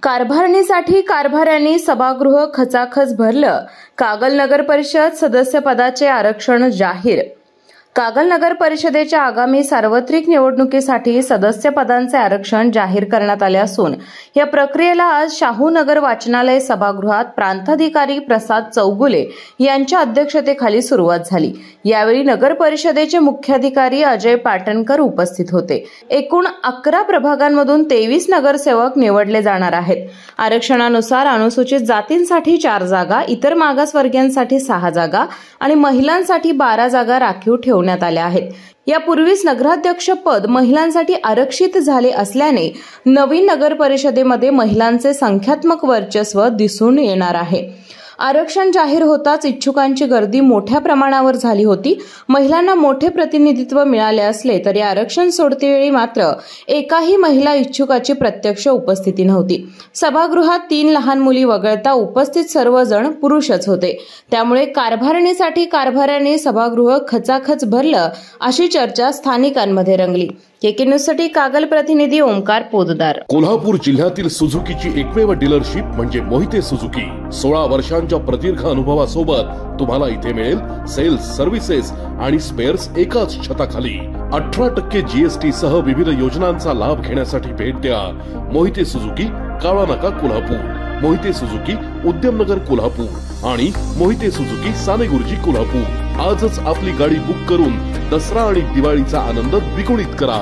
कारभारणीसाठी कारभाऱ्यांनी सभागृह खचाखच भरलं. कागल नगर परिषद सदस्यपदाचे आरक्षण जाहीर. कागल नगर परिषदेच्या आगामी सार्वत्रिक निवडणुकीसाठी सदस्यपदांचे आरक्षण जाहीर करण्यात आले असून या प्रक्रियेला आज शाहू नगर वाचनालय सभागृहात प्रांताधिकारी प्रसाद चौगुले यांच्या अध्यक्षतेखाली सुरुवात झाली. यावेळी नगर परिषदेचे मुख्याधिकारी अजय पाटणकर उपस्थित होते. एकूण 11 प्रभागांमधून 23 नगरसेवक निवडले जाणार आहेत. आरक्षणानुसार अनुसूचित जातींसाठी 4 जागा, इतर मागासवर्गीयांसाठी 6 जागा आणि महिलांसाठी 12 जागा राखीव ठेवण्यात आल्या आहेत. यापूर्वीच नगराध्यक्ष पद महिलांसाठी आरक्षित झाले असल्याने नवीन नगर परिषदेमध्ये महिलांचे संख्यात्मक वर्चस्व दिसून येणार आहे. आरक्षण जाहीर होताच इच्छुकांची गर्दी मोठ्या प्रमाणावर झाली होती. महिलांना मोठे प्रतिनिधित्व मिळाले असले तरी आरक्षण सोडतीवेळी मात्र एकाही महिला इच्छुकाची प्रत्यक्ष उपस्थिती नव्हती. सभागृहात 3 लहान मुली वगळता उपस्थित सर्वजण पुरुषच होते. त्यामुळे कारभारणीसाठी कारभाऱ्यांनी सभागृह खचाखच भरलं अशी चर्चा स्थानिकांमध्ये रंगली. केके न्यूजसाठी कागल प्रतिनिधी ओमकार पोददार. कोल्हापूर जिल्ह्यातील सुझुकीची एकमेव डीलरशिप म्हणजे मोहिते सुझुकी. 16 वर्षांच्या प्रदीर्घ अनुभवासोबत तुम्हाला इथे मिळेल सेल्स, सर्व्हिसेस आणि स्पेअर्स एकाच छताखाली. 18% जीएसटी सह विविध योजनांचा लाभ घेण्यासाठी भेट द्या. मोहिते सुझुकी, काळा नाका, कोल्हापूर. मोहिते सुझुकी, उद्यमनगर, कोल्हापूर आणि मोहिते सुझुकी, सानेगुरुजी, कोल्हापूर. आजच आपली गाडी बुक करून दसरा आणि दिवाळीचा आनंद द्विगुणित करा.